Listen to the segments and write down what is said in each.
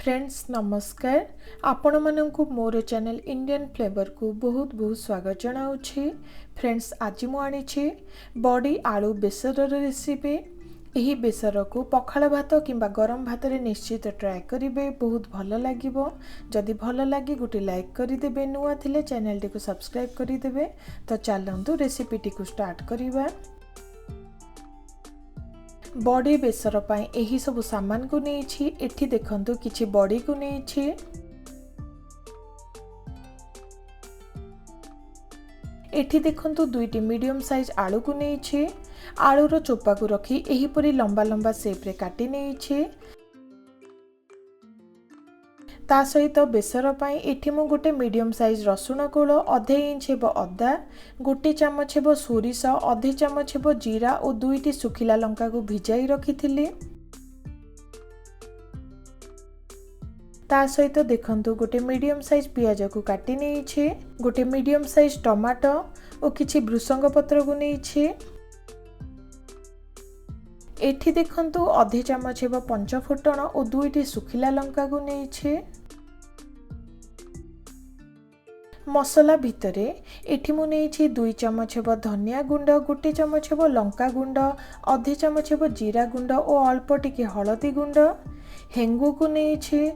Friends नमस्कार आपण मानकु मोर channel Indian flavour को बहुत बहुत स्वागत जनाऊँगी। फ्रेंड्स आज मु आनी बड़ी आलू बेसर रेसिपी। यही बेसर को पखाल भात किंबा गरम भात रे निश्चित ट्राए करेंगे, बहुत भल लगे। जदि भल लगे गोटे लाइक करदे, नुआ थिले चैनल टी को सब्सक्राइब करदे। तो चलतु रेसिपी टी को स्टार्ट करवा। बड़ी बेसर पाई यही सब सामान को नहीं एठी देखंतु किछि बड़ी को नहीं। एठी देखंतु दुईटी मीडियम साइज आलू को नहीं। आलूर चोपा को रखी एही परी लंबा लंबा शेप रे काटी नहीं। ता सहित बेसर पाई एठी मु गोटे मीडियम साइज रसुण कोल, अधे इंच हेब अदा, गोटे चामच हेब सोरिष, अधे चामच हेब जीरा और दुईटी सुखिला लंका को भिजाई रखी। ता सहित देखंतु गोटे मीडियम साइज पियाज को काटी नहीं, गोटे मीडियम साइज टमाटो और किछि भृसंग पत्र को नहीं। एठी देखंतु अधे चामच हेब पंच फुटण और दुईटी सुखिला लंका को नहीं। मसला भितरे एठी मु नहीं 2 चमच हेब धनिया गुंड, गोटे चमच हेब लंका गुंड, अधे चमच हेब जीरा गुंड और अल्प टिके हलदी गुंड, हेंगु को नहीं।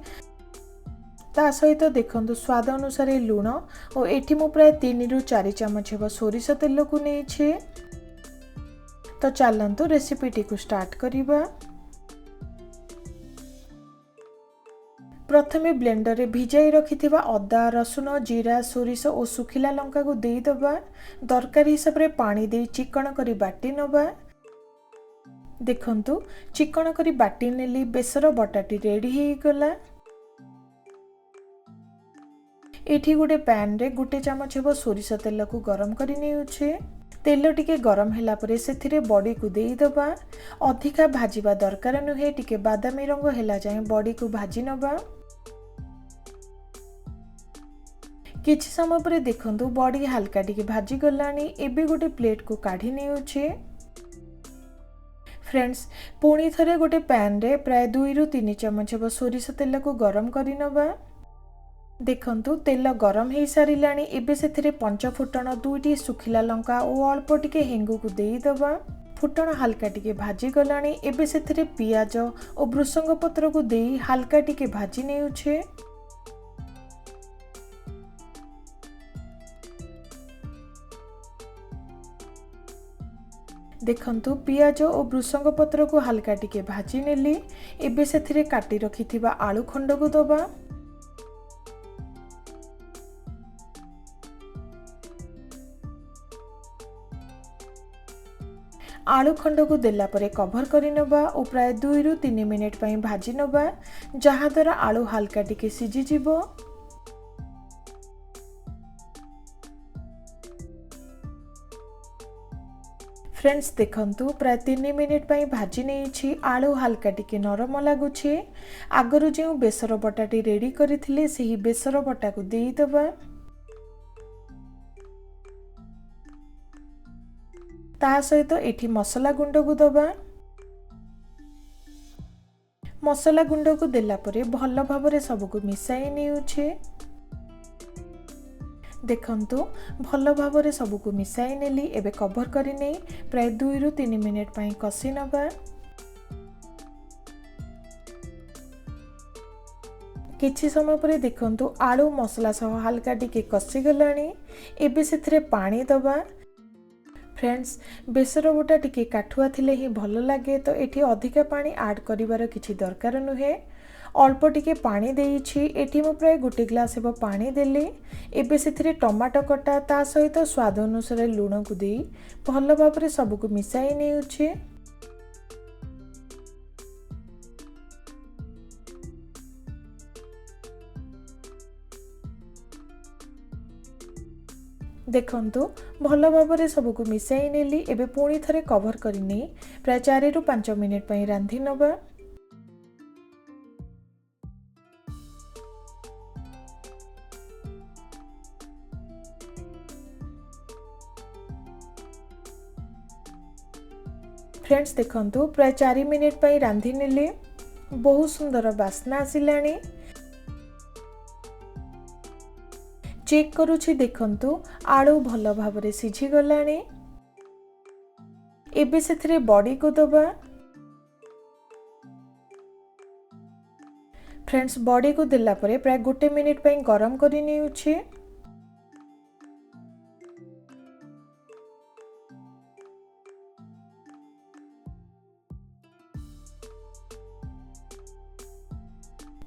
ता सहित देखंतु स्वाद अनुसार लूण और एठी मु प्राय 3 रु 4 चमच हेब सोरिष तेल को नहीं। तो चलतु रेसिपी टी को स्टार्ट करिबा। प्रथमे ब्लेंडर रे भिजाई रखिथिबा अदा, रसुण, जीरा, सोरिष और सुखिला लंका को देई दबा। दरकार हिसाब रे पानी देई चिकन करी बाटी नबा। देखंतु चिकन करी बाटी नेली, बेसर बटाटी रेडी हेई गला। एठी गोटे पैन रे गोटे चामच हेब सोरिष तेल को गरम करी नेउछे। तेल टिके गरम हैला परे सेथिरे बड़ी को देई दबा। अधिका भाजीबा दरकार नुहे, टिके बादामी रंग हैला जाए बड़ी को भाजी नबा। किछि समय परे देखंतु बड़ी हल्का टिके भाजी गलानी। एबे गोटे प्लेट को काढी नेउछे। फ्रेंड्स पुणी थरे गोटे पैन रे प्राय 2 रु 3 चमच हेब सोरिष तेल को गरम करी नबा। देखंतु तेल गरम हो सारिलाणी। एबे सेथिरे पंच फुटण, दुईटी सुखिला लंका और अल्प टिके हेंगु को देई दबा। फुटण हल्का टिके भाजी गलाणी। एबे सेथिरे पियाज और भृसंग पत्र को देई हल्का टिके भाजी नेउछे। देखंतु पियाज और भृसंग पत्र को हल्का टिके भाजी नेली। एबे सेथिरे काटी रखिथिबा आलू खंड को दबा। आलू खंड को देला परे कभर करी नबा और प्राय 2 रु 3 मिनिट पई भाजी नबा, जहा द्वारा आलू हल्का टिके सिझी जिवो। फ्रेंड्स देखंतु प्राय 3 मिनिट पई भाजी नेछि। आलू हल्का टिके नरम लागुछि। आगरु जे बेसर बटाटी रेडी करिथिले सेही बेसर बटा को देई दबा। ता सहित एठी मसला गुंड को दबा। मसला गुंड को देला परे भल भाबरे सब को मिसाई नेउछे। देखंतु भल भाबरे सब को मिसाई नेली। एबे कवर करी नै प्राय 2 रु 3 मिनिट पई कसी नबा। किछि समय परे देखंतु आलू मसला सह हल्का टिके कसी गलाणी। एबे सेथिरे पानी दबा। फ्रेंड्स बेसर बटा टिके काठुआ थिले ही भल लगे, तो एठी अधिका पानी ऐड करिवार किछि दरकार नुहे। अल्प टिके पानी देइछि। एठी मु प्राय गोटे ग्लास हेब पानी देली। एबे सेथिरे टमाटो कटा ता सहित स्वाद अनुसार लूण को देई भल भाबरे सब को मिसाई नेउछि। देखंतु भल भाबरे सब को मिसाई नेली। एबे पुणी थरे कवर करी नै प्राय 4 रु 5 मिनिट पई रांधी नबा। फ्रेंड्स देखंतु प्राय 4 मिनिट पई रांधी नेली। बहुत सुंदर बास्ना आसिलानी। चेक करूछि देखंतु आलू भल भाबरे सिझी गलानी। एबे सेथिरे बड़ी को दबा। फ्रेंड्स बड़ी को देला परे प्राय 1 मिनिट पई गरम करि नेउछि।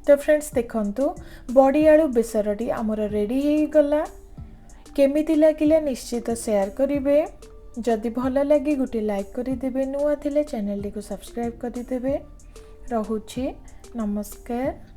तो फ्रेंड्स देखंतु बड़ी आलू बेसरटी आमर रेडी हो गला। केमिति लागिला निश्चित शेयर करिवे। जदि भल लगे गोटे लाइक करिदेबे। नुआ थिले चैनल को सब्सक्राइब करिदेबे। रहुछि नमस्कार।